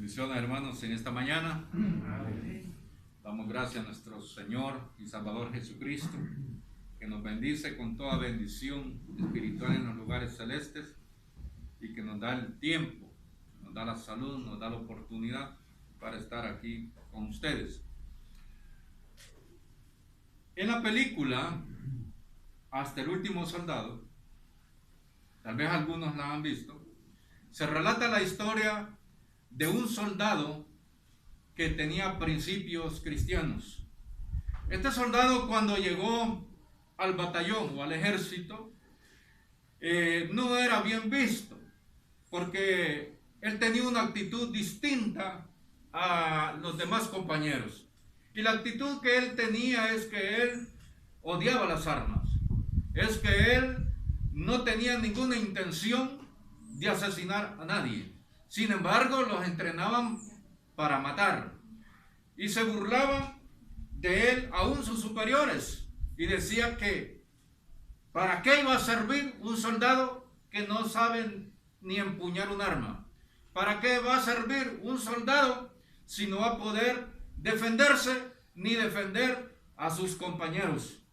Bendiciones, hermanos, en esta mañana. Amén. Damos gracias a nuestro Señor y Salvador Jesucristo, que nos bendice con toda bendición espiritual en los lugares celestes y que nos da el tiempo, nos da la salud, nos da la oportunidad para estar aquí con ustedes. En la película Hasta el último soldado, tal vez algunos la han visto, se relata la historia de un soldado que tenía principios cristianos. Este soldado, cuando llegó al batallón o al ejército, no era bien visto, porque él tenía una actitud distinta a los demás compañeros. Y la actitud que él tenía es que él odiaba las armas, es que él no tenía ninguna intención de asesinar a nadie. Sin embargo, los entrenaban para matar y se burlaban de él aún sus superiores, y decía que ¿para qué iba a servir un soldado que no sabe ni empuñar un arma? ¿Para qué va a servir un soldado si no va a poder defenderse ni defender a sus compañeros?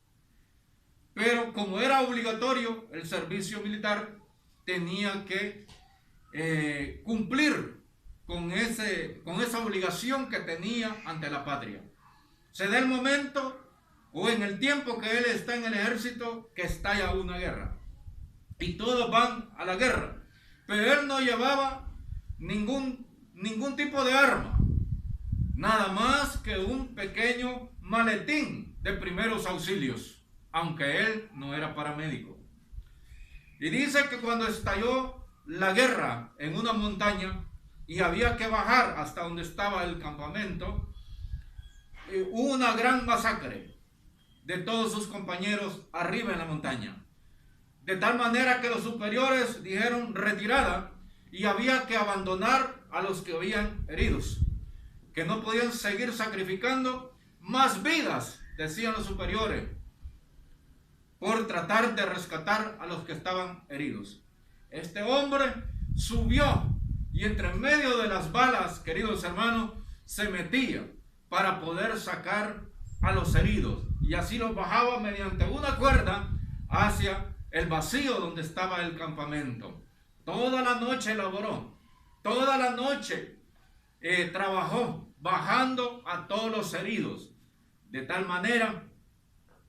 Pero como era obligatorio el servicio militar, tenía que cumplir con esa obligación que tenía ante la patria. Se da el momento o en el tiempo que él está en el ejército que estalla una guerra y todos van a la guerra, pero él no llevaba ningún tipo de arma, nada más que un pequeño maletín de primeros auxilios, aunque él no era paramédico. Y dice que cuando estalló la guerra en una montaña y había que bajar hasta donde estaba el campamento, hubo una gran masacre de todos sus compañeros arriba en la montaña, de tal manera que los superiores dijeron retirada y había que abandonar a los que habían heridos, que no podían seguir sacrificando más vidas, decían los superiores, por tratar de rescatar a los que estaban heridos. Este hombre subió y entre medio de las balas, queridos hermanos, se metía para poder sacar a los heridos, y así los bajaba mediante una cuerda hacia el vacío donde estaba el campamento. Toda la noche laboró, toda la noche trabajó bajando a todos los heridos, de tal manera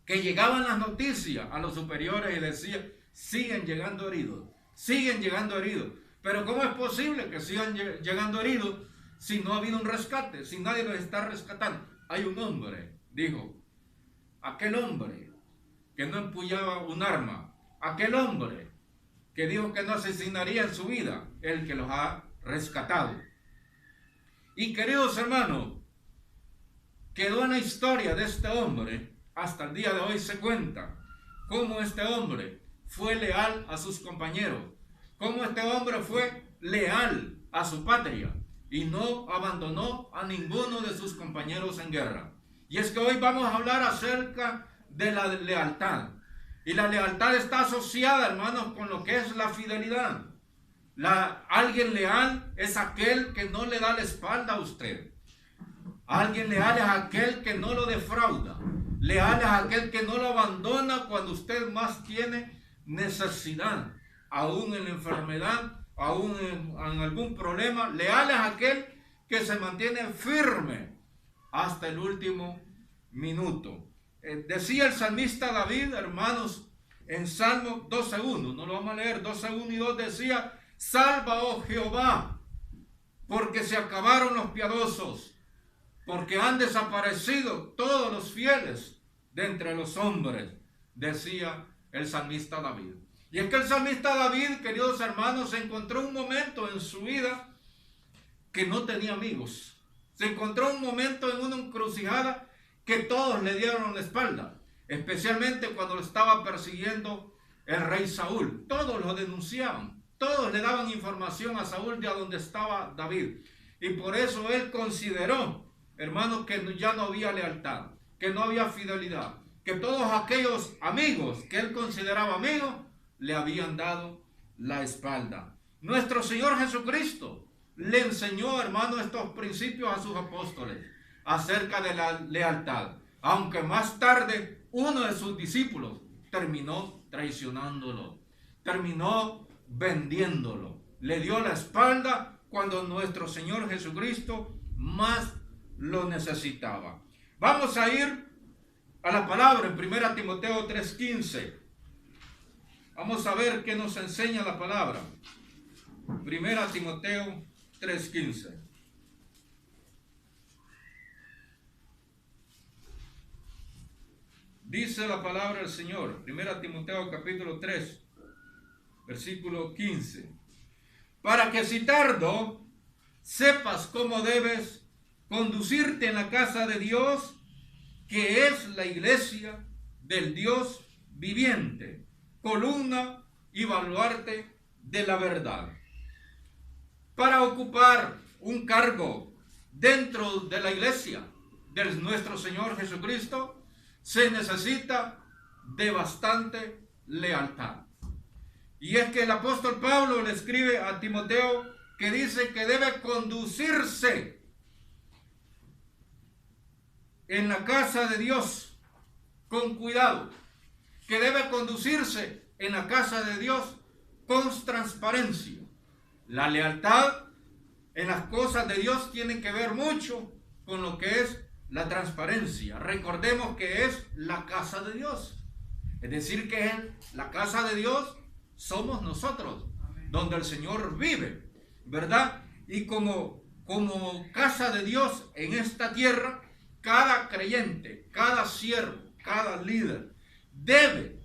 que llegaban las noticias a los superiores y decían: siguen llegando heridos, siguen llegando heridos. Pero ¿cómo es posible que sigan llegando heridos si no ha habido un rescate, si nadie los está rescatando? Hay un hombre, dijo, aquel hombre que no empuñaba un arma, aquel hombre que dijo que no asesinaría en su vida, el que los ha rescatado. Y queridos hermanos, quedó en la historia de este hombre. Hasta el día de hoy se cuenta cómo este hombre fue leal a sus compañeros, cómo este hombre fue leal a su patria y no abandonó a ninguno de sus compañeros en guerra. Y es que hoy vamos a hablar acerca de la lealtad. Y la lealtad está asociada, hermanos, con lo que es la fidelidad. Alguien leal es aquel que no le da la espalda a usted. Alguien leal es aquel que no lo defrauda. Leal es aquel que no lo abandona cuando usted más tiene necesidad, aún en la enfermedad, aún en algún problema. Leal es aquel que se mantiene firme hasta el último minuto. Decía el salmista David, hermanos, en Salmo 12:1, no lo vamos a leer, 12:1 y 2, decía: salva, oh Jehová, porque se acabaron los piadosos, porque han desaparecido todos los fieles de entre los hombres, decía el salmista David. Y es que el salmista David, queridos hermanos, se encontró un momento en su vida que no tenía amigos. Se encontró un momento en una encrucijada que todos le dieron la espalda, especialmente cuando lo estaba persiguiendo el rey Saúl. Todos lo denunciaban, todos le daban información a Saúl de a dónde estaba David. Y por eso él consideró, hermanos, que ya no había lealtad, que no había fidelidad, que todos aquellos amigos que él consideraba amigos le habían dado la espalda. Nuestro Señor Jesucristo le enseñó, hermano, estos principios a sus apóstoles acerca de la lealtad, aunque más tarde uno de sus discípulos terminó traicionándolo, terminó vendiéndolo, le dio la espalda cuando nuestro Señor Jesucristo más lo necesitaba. Vamos a ir a la palabra en 1 Timoteo 3:15. Vamos a ver qué nos enseña la palabra. 1 Timoteo 3:15. Dice la palabra del Señor, 1 Timoteo capítulo 3, versículo 15. Para que si tardo, sepas cómo debes conducirte en la casa de Dios, que es la iglesia del Dios viviente, columna y baluarte de la verdad. Para ocupar un cargo dentro de la iglesia de nuestro Señor Jesucristo, se necesita de bastante lealtad. Y es que el apóstol Pablo le escribe a Timoteo que dice que debe conducirse en la casa de Dios con cuidado, que debe conducirse en la casa de Dios con transparencia. La lealtad en las cosas de Dios tiene que ver mucho con lo que es la transparencia. Recordemos que es la casa de Dios. Es decir, que la casa de Dios somos nosotros, donde el Señor vive, ¿verdad? Y como casa de Dios en esta tierra, cada creyente, cada siervo, cada líder debe,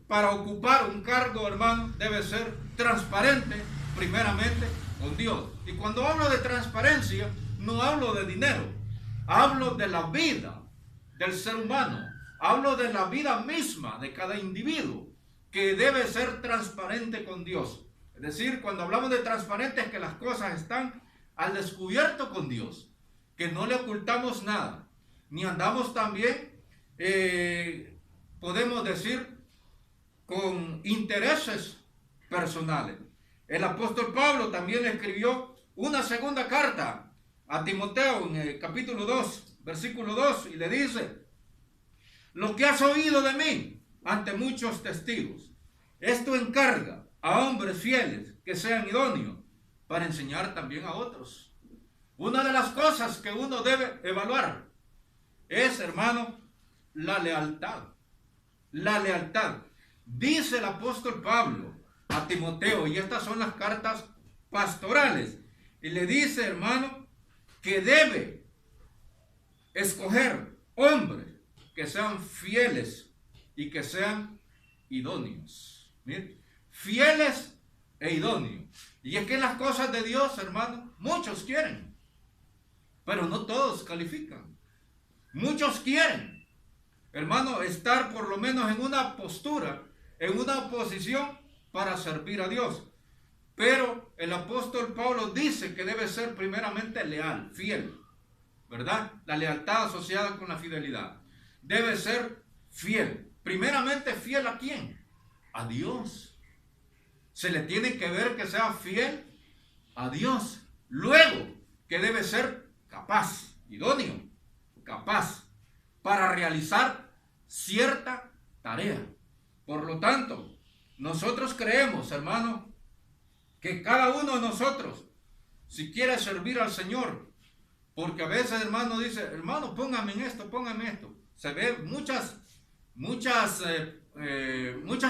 para ocupar un cargo, hermano, debe ser transparente primeramente con Dios. Y cuando hablo de transparencia, no hablo de dinero, hablo de la vida del ser humano, hablo de la vida misma de cada individuo, que debe ser transparente con Dios. Es decir, cuando hablamos de transparente es que las cosas están al descubierto con Dios, que no le ocultamos nada, ni andamos también, podemos decir, con intereses personales. El apóstol Pablo también le escribió una segunda carta a Timoteo en el capítulo 2, versículo 2, y le dice: lo que has oído de mí ante muchos testigos, esto encarga a hombres fieles que sean idóneos para enseñar también a otros. Una de las cosas que uno debe evaluar es, hermano, la lealtad. La lealtad. Dice el apóstol Pablo a Timoteo, y estas son las cartas pastorales, y le dice, hermano, que debe escoger hombres que sean fieles y que sean idóneos. ¿Bien? Fieles e idóneos. Y es que en las cosas de Dios, hermano, muchos quieren, pero no todos califican. Muchos quieren, hermano, estar por lo menos en una postura, en una posición para servir a Dios. Pero el apóstol Pablo dice que debe ser primeramente leal, fiel, ¿verdad? La lealtad asociada con la fidelidad. Debe ser fiel. Primeramente, ¿fiel a quién? A Dios. Se le tiene que ver que sea fiel a Dios. Luego, que debe ser capaz, idóneo, capaz para realizar cierta tarea. Por lo tanto, nosotros creemos, hermano, que cada uno de nosotros, si quiere servir al Señor, porque a veces, hermano, dice, hermano, póngame en esto, póngame esto. Se ve muchas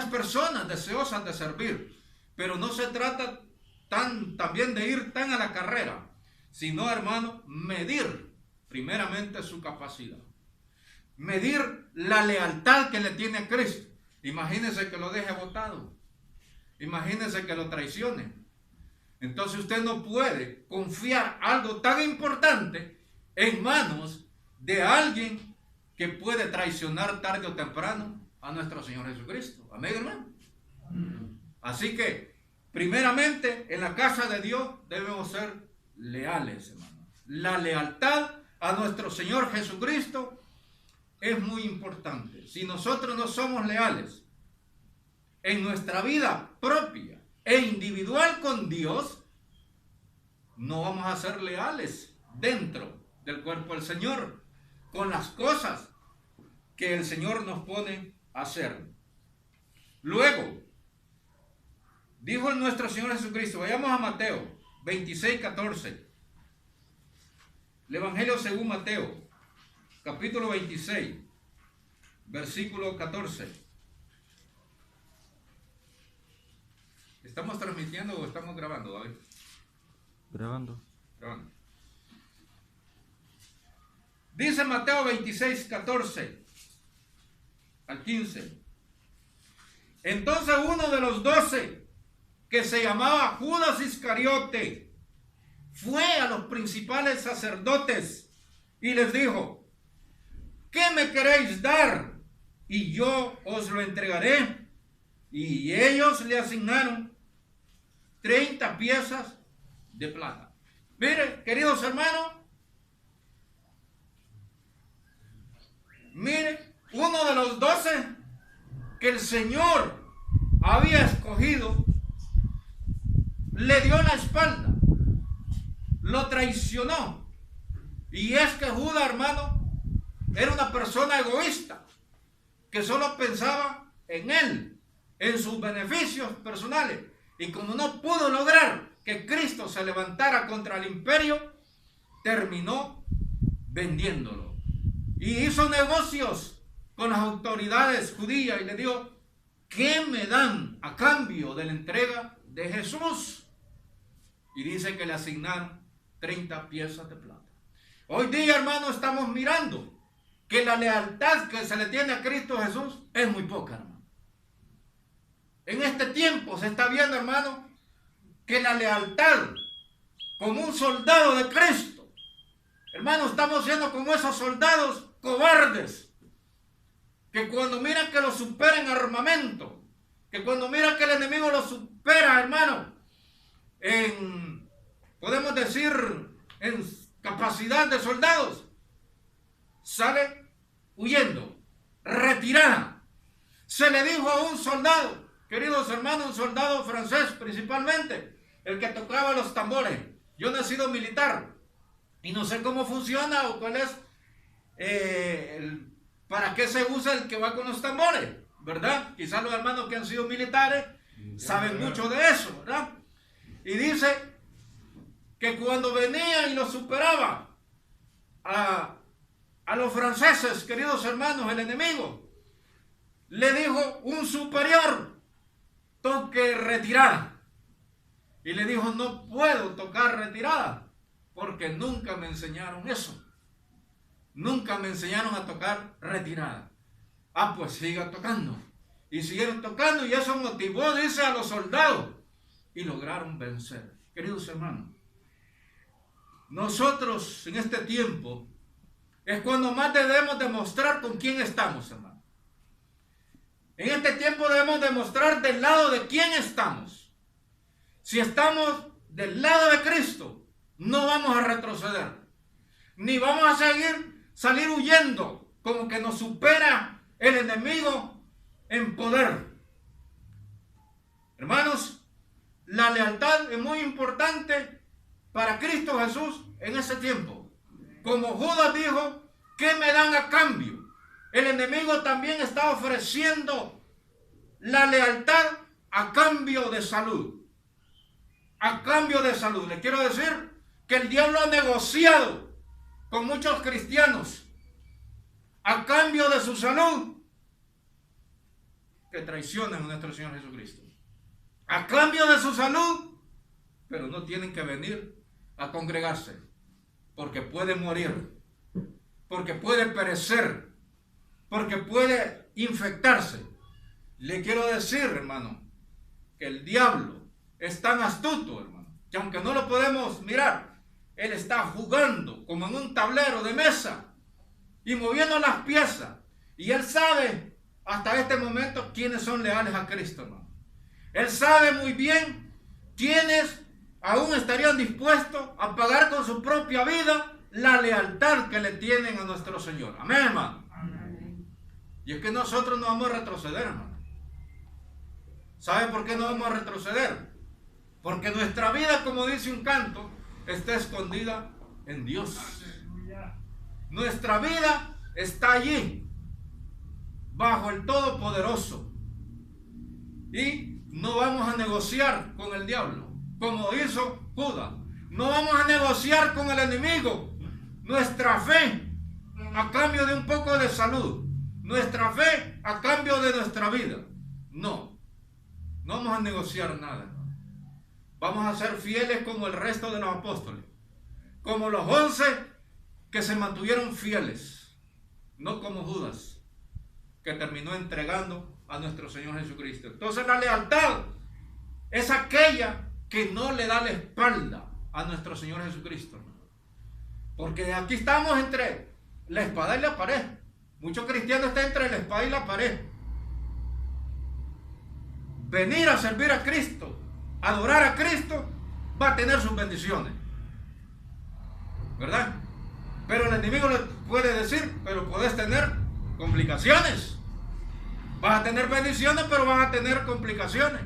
personas deseosas de servir, pero no se trata también de ir tan a la carrera, sino, hermano, medir primeramente su capacidad, medir la lealtad que le tiene a Cristo. Imagínese que lo deje botado, imagínese que lo traicione. Entonces usted no puede confiar algo tan importante en manos de alguien que puede traicionar tarde o temprano a nuestro Señor Jesucristo. Amén, hermano. Así que, primeramente, en la casa de Dios debemos ser leales, hermano. La lealtad a nuestro Señor Jesucristo es muy importante. Si nosotros no somos leales en nuestra vida propia e individual con Dios, no vamos a ser leales dentro del cuerpo del Señor con las cosas que el Señor nos pone a hacer. Luego, dijo nuestro Señor Jesucristo, vayamos a Mateo 26, 14. El Evangelio según Mateo, capítulo 26, versículo 14. ¿Estamos transmitiendo o estamos grabando, David? Grabando. Grabando. Dice Mateo 26, 14 al 15. Entonces uno de los 12, que se llamaba Judas Iscariote, fue a los principales sacerdotes y les dijo: ¿qué me queréis dar? Y yo os lo entregaré. Y ellos le asignaron 30 piezas de plata. Mire, queridos hermanos, mire, uno de los 12 que el Señor había escogido, le dio la espalda, lo traicionó. Y es que Judas, hermano, era una persona egoísta, que solo pensaba en él, en sus beneficios personales. Y como no pudo lograr que Cristo se levantara contra el imperio, terminó vendiéndolo. Y hizo negocios con las autoridades judías y le dijo: ¿qué me dan a cambio de la entrega de Jesús? Y dice que le asignaron 30 piezas de plata. Hoy día, hermano, estamos mirando que la lealtad que se le tiene a Cristo Jesús es muy poca, hermano. En este tiempo se está viendo, hermano, que la lealtad como un soldado de Cristo, hermano, estamos siendo como esos soldados cobardes, que cuando miran que lo supera en armamento, que cuando miran que el enemigo lo supera, hermano, en, podemos decir, en capacidad de soldados, sale huyendo, retirada. Se le dijo a un soldado, queridos hermanos, un soldado francés principalmente, el que tocaba los tambores. Yo no he sido militar y no sé cómo funciona o cuál es, para qué se usa el que va con los tambores, ¿verdad? Quizás los hermanos que han sido militares saben mucho de eso, ¿verdad? Y dice que cuando venía y lo superaba a los franceses, queridos hermanos, el enemigo, le dijo un superior: toque retirada. Y le dijo: no puedo tocar retirada, porque nunca me enseñaron eso. Nunca me enseñaron a tocar retirada. Ah, pues siga tocando. Y siguieron tocando, y eso motivó, dice, a los soldados, y lograron vencer. Queridos hermanos, nosotros en este tiempo es cuando más debemos demostrar con quién estamos, hermano. En este tiempo debemos demostrar del lado de quién estamos. Si estamos del lado de Cristo, no vamos a retroceder, ni vamos a salir huyendo como que nos supera el enemigo en poder. Hermanos, la lealtad es muy importante para Cristo Jesús en ese tiempo. Como Judas dijo: ¿qué me dan a cambio? El enemigo también está ofreciendo la lealtad a cambio de salud. A cambio de salud. Le quiero decir que el diablo ha negociado con muchos cristianos a cambio de su salud, que traicionan a nuestro Señor Jesucristo. A cambio de su salud, pero no tienen que venir a congregarse, porque puede morir, porque puede perecer, porque puede infectarse. Le quiero decir, hermano, que el diablo es tan astuto, hermano, que aunque no lo podemos mirar, él está jugando como en un tablero de mesa y moviendo las piezas. Y él sabe hasta este momento quiénes son leales a Cristo, hermano. Él sabe muy bien quiénes aún estarían dispuestos a pagar con su propia vida la lealtad que le tienen a nuestro Señor. Amén, hermano. Amén. Y es que nosotros no vamos a retroceder, hermano. ¿Sabe por qué no vamos a retroceder? Porque nuestra vida, como dice un canto, está escondida en Dios. Nuestra vida está allí, bajo el Todopoderoso. Y no vamos a negociar con el diablo, como hizo Judas. No vamos a negociar con el enemigo nuestra fe a cambio de un poco de salud, nuestra fe a cambio de nuestra vida. No vamos a negociar nada. Vamos a ser fieles como el resto de los apóstoles, como los 11 que se mantuvieron fieles, no como Judas, que terminó entregando a nuestro Señor Jesucristo. Entonces la lealtad es aquella que no le da la espalda a nuestro Señor Jesucristo. Porque aquí estamos entre la espada y la pared. Muchos cristianos están entre la espada y la pared. Venir a servir a Cristo, adorar a Cristo, va a tener sus bendiciones, ¿verdad? Pero el enemigo le puede decir, pero puedes tener complicaciones. Vas a tener bendiciones, pero vas a tener complicaciones.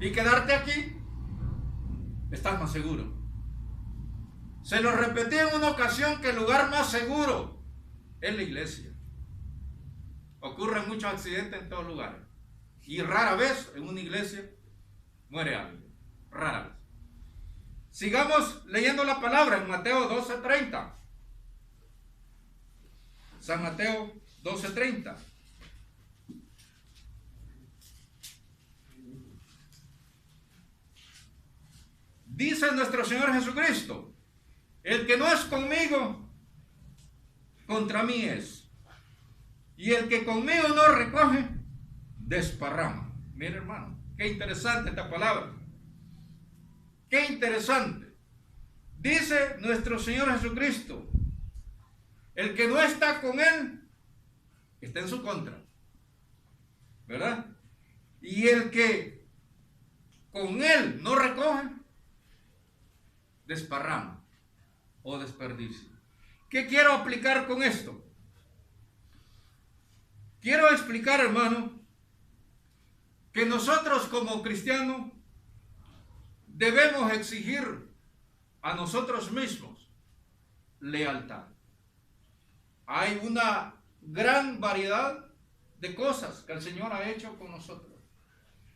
Y quedarte aquí, estás más seguro. Se lo repetí en una ocasión que el lugar más seguro es la iglesia. Ocurren muchos accidentes en todos lugares. Y rara vez en una iglesia muere alguien. Rara vez. Sigamos leyendo la palabra en Mateo 12:30. San Mateo 12:30. Dice nuestro Señor Jesucristo: el que no es conmigo, contra mí es. Y el que conmigo no recoge, desparrama. Mira, hermano, qué interesante esta palabra. Qué interesante. Dice nuestro Señor Jesucristo: el que no está con Él, está en su contra, ¿verdad? Y el que con Él no recoge, desparrama o desperdicia. ¿Qué quiero aplicar con esto? Quiero explicar, hermano, que nosotros como cristianos debemos exigir a nosotros mismos lealtad. Hay una gran variedad de cosas que el Señor ha hecho con nosotros.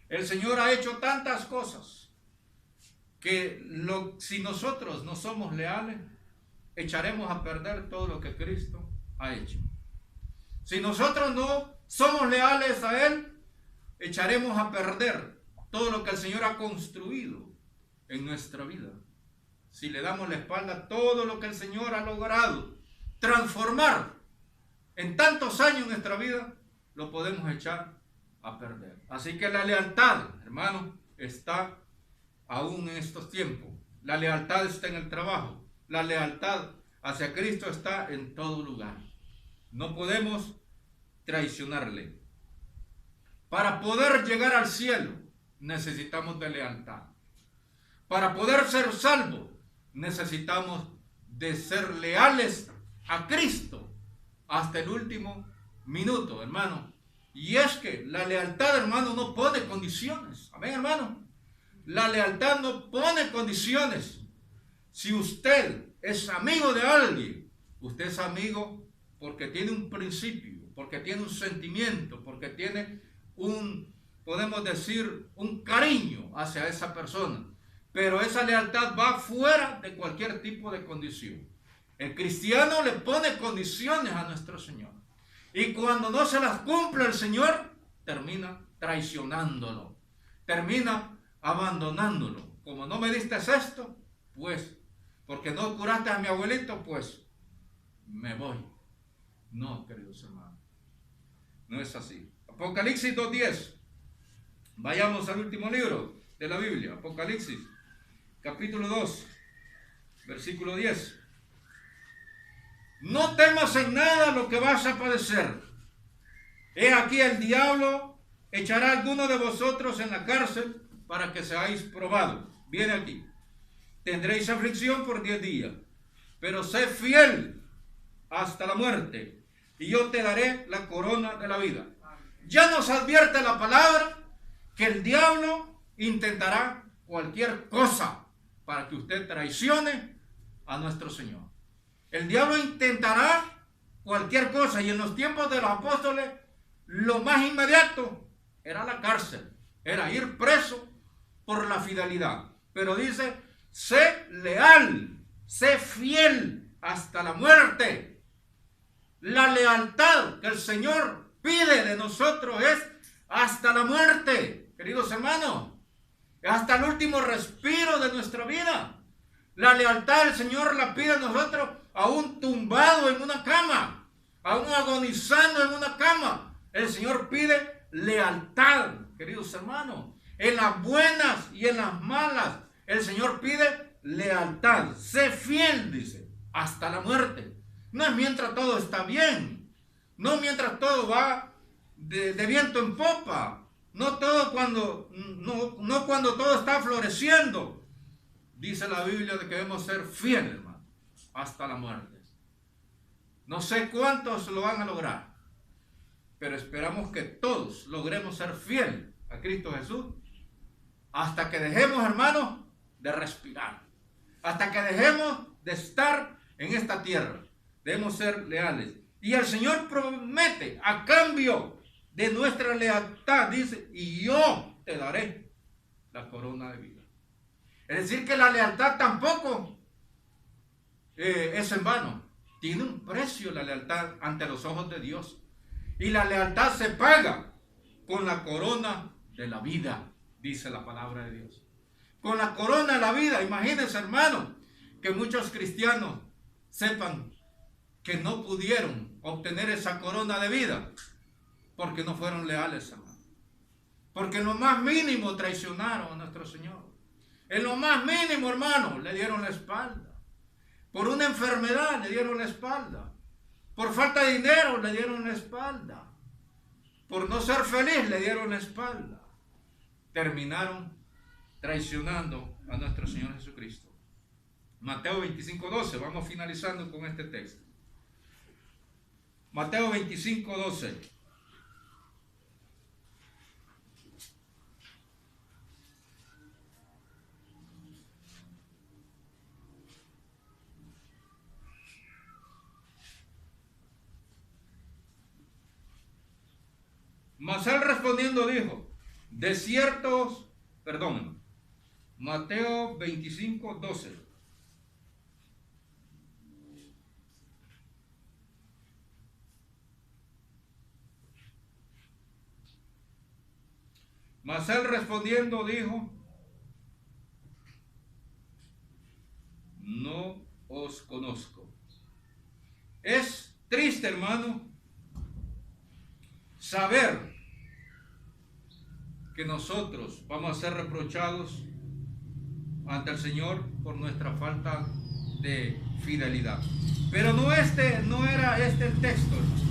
El Señor ha hecho tantas cosas que si nosotros no somos leales, echaremos a perder todo lo que Cristo ha hecho. Si nosotros no somos leales a Él, echaremos a perder todo lo que el Señor ha construido en nuestra vida. Si le damos la espalda a todo lo que el Señor ha logrado transformar en tantos años en nuestra vida, lo podemos echar a perder. Así que la lealtad, hermano, está aún en estos tiempos. La lealtad está en el trabajo. La lealtad hacia Cristo está en todo lugar. No podemos traicionarle. Para poder llegar al cielo necesitamos de lealtad. Para poder ser salvos necesitamos de ser leales a Cristo hasta el último minuto, hermano. Y es que la lealtad, hermano, no pone condiciones. Amén, hermano. La lealtad no pone condiciones. Si usted es amigo de alguien, usted es amigo porque tiene un principio, porque tiene un sentimiento, porque tiene podemos decir, un cariño hacia esa persona. Pero esa lealtad va fuera de cualquier tipo de condición. El cristiano le pone condiciones a nuestro Señor. Y cuando no se las cumple el Señor, termina traicionándolo. Termina abandonándolo. Como no me diste esto, pues, porque no curaste a mi abuelito, pues, me voy. No, queridos hermanos. No es así. Apocalipsis 2:10. Vayamos al último libro de la Biblia. Apocalipsis, capítulo 2, versículo 10. No temas en nada lo que vas a padecer. He aquí el diablo echará a alguno de vosotros en la cárcel para que seáis probados. Viene aquí. Tendréis aflicción por 10 días, pero sé fiel hasta la muerte, y yo te daré la corona de la vida. Ya nos advierte la palabra que el diablo intentará cualquier cosa para que usted traicione a nuestro Señor. El diablo intentará cualquier cosa, y en los tiempos de los apóstoles lo más inmediato era la cárcel, era ir preso por la fidelidad. Pero dice, sé leal, sé fiel hasta la muerte. La lealtad que el Señor pide de nosotros es hasta la muerte, queridos hermanos, hasta el último respiro de nuestra vida. La lealtad del Señor la pide a nosotros aún tumbado en una cama, aún agonizando en una cama. El Señor pide lealtad, queridos hermanos. En las buenas y en las malas, el Señor pide lealtad. Sé fiel, dice, hasta la muerte. No es mientras todo está bien, no mientras todo va de viento en popa, no cuando todo está floreciendo. Dice la Biblia de que debemos ser fieles, hermano, hasta la muerte. No sé cuántos lo van a lograr, pero esperamos que todos logremos ser fieles a Cristo Jesús hasta que dejemos, hermanos, de respirar, hasta que dejemos de estar en esta tierra. Debemos ser leales. Y el Señor promete, a cambio de nuestra lealtad, dice, y yo te daré la corona de vida. Es decir, que la lealtad tampoco es en vano. Tiene un precio la lealtad ante los ojos de Dios. Y la lealtad se paga con la corona de la vida, dice la palabra de Dios. Con la corona de la vida. Imagínense, hermano, que muchos cristianos sepan que no pudieron obtener esa corona de vida porque no fueron leales, hermano. Porque en lo más mínimo traicionaron a nuestro Señor. En lo más mínimo, hermano, le dieron la espalda. Por una enfermedad le dieron la espalda. Por falta de dinero le dieron la espalda. Por no ser feliz le dieron la espalda. Terminaron traicionando a nuestro Señor Jesucristo. Mateo 25:12, vamos finalizando con este texto. Mateo 25:12. Mas él respondiendo dijo, Mateo 25:12. Mas él respondiendo dijo, no os conozco. Es triste, hermano, saber que nosotros vamos a ser reprochados ante el Señor por nuestra falta de fidelidad. Pero no era este el texto, hermano.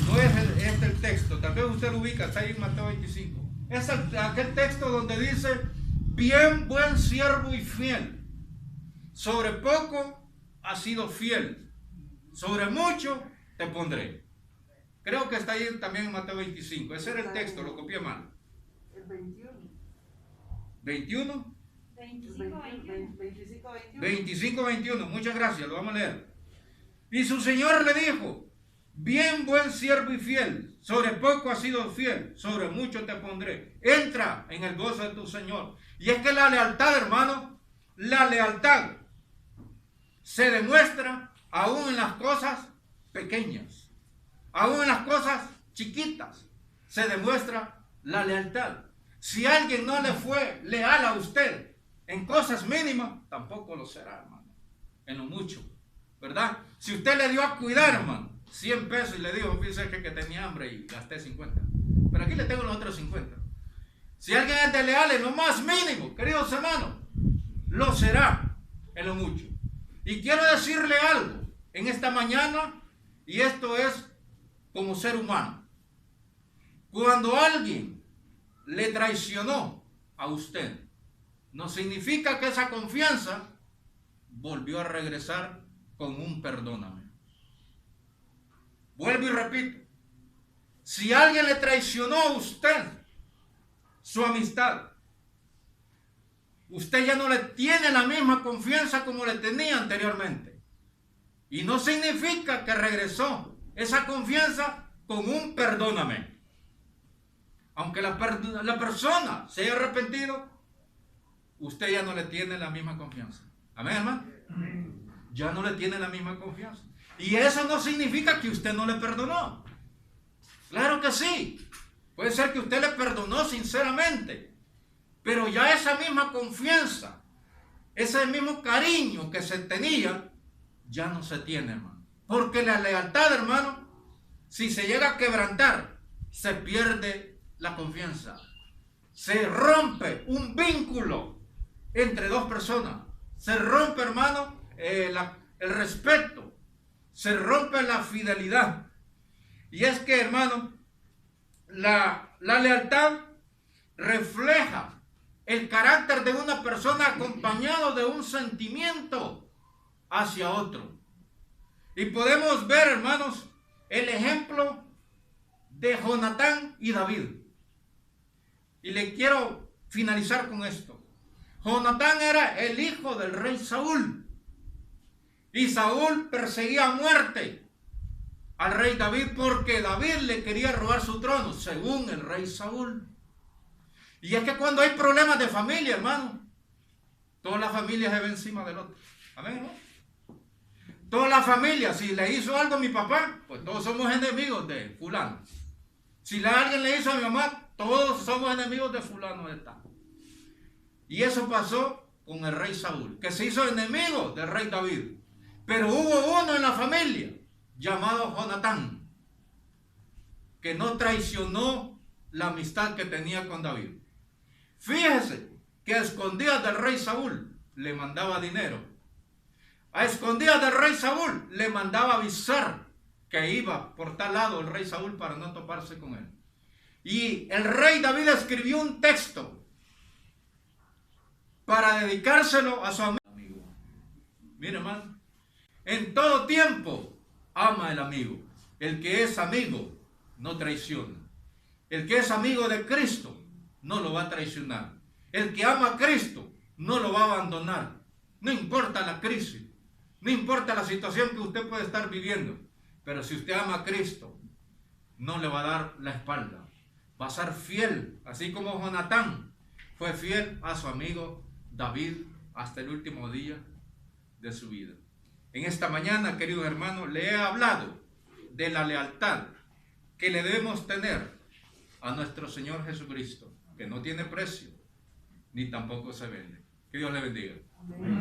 No es este el texto, tal vez usted lo ubica, está ahí en Mateo 25. Es aquel texto donde dice, bien buen siervo y fiel, sobre poco has sido fiel, sobre mucho te pondré. Creo que está ahí también en Mateo 25, ese era el texto, lo copié mal. El 21. ¿21? 25-21. Muchas gracias, lo vamos a leer. Y su Señor le dijo, bien buen siervo y fiel, sobre poco has sido fiel, sobre mucho te pondré. Entra en el gozo de tu Señor. Y es que la lealtad, hermano, la lealtad se demuestra aún en las cosas pequeñas, aún en las cosas chiquitas, se demuestra la lealtad. Si alguien no le fue leal a usted en cosas mínimas, tampoco lo será, hermano, en lo mucho, ¿verdad? Si usted le dio a cuidar, hermano, 100 pesos y le dijo, fíjese que tenía hambre y gasté 50. Pero aquí le tengo los otros 50. Si alguien es de leal en lo más mínimo, queridos hermanos, lo será en lo mucho. Y quiero decirle algo en esta mañana, y esto es como ser humano. Cuando alguien le traicionó a usted, no significa que esa confianza volvió a regresar con un perdóname. Vuelvo y repito, si alguien le traicionó a usted su amistad, usted ya no le tiene la misma confianza como le tenía anteriormente. Y no significa que regresó esa confianza con un perdóname. Aunque la persona se haya arrepentido, usted ya no le tiene la misma confianza. Amén, hermano. Ya no le tiene la misma confianza. Y eso no significa que usted no le perdonó. Claro que sí. Puede ser que usted le perdonó sinceramente. Pero ya esa misma confianza, ese mismo cariño que se tenía, ya no se tiene, hermano. Porque la lealtad, hermano, si se llega a quebrantar, se pierde la confianza. Se rompe un vínculo entre dos personas. Se rompe, hermano, el respeto. Se rompe la fidelidad. Y es que, hermano, la lealtad refleja el carácter de una persona acompañado de un sentimiento hacia otro. Y podemos ver, hermanos, el ejemplo de Jonatán y David. Y le quiero finalizar con esto. Jonatán era el hijo del rey Saúl. Y Saúl perseguía a muerte al rey David porque David le quería robar su trono, según el rey Saúl. Y es que cuando hay problemas de familia, hermano, toda la familia se ve encima del otro. Amén, ¿no? Toda la familia, si le hizo algo a mi papá, pues todos somos enemigos de fulano. Si alguien le hizo a mi mamá, todos somos enemigos de fulano de tal. Y eso pasó con el rey Saúl, que se hizo enemigo del rey David. Pero hubo uno en la familia llamado Jonatán, que no traicionó la amistad que tenía con David. Fíjese que a escondidas del rey Saúl le mandaba dinero. A escondidas del rey Saúl le mandaba avisar que iba por tal lado el rey Saúl para no toparse con él. Y el rey David escribió un texto para dedicárselo a su amigo. Mire, hermano, en todo tiempo ama el amigo. El que es amigo no traiciona. El que es amigo de Cristo no lo va a traicionar. El que ama a Cristo no lo va a abandonar. No importa la crisis, no importa la situación que usted puede estar viviendo, pero si usted ama a Cristo, no le va a dar la espalda. Va a ser fiel, así como Jonatán fue fiel a su amigo David hasta el último día de su vida. En esta mañana, queridos hermanos, le he hablado de la lealtad que le debemos tener a nuestro Señor Jesucristo, que no tiene precio, ni tampoco se vende. Que Dios le bendiga. Amén.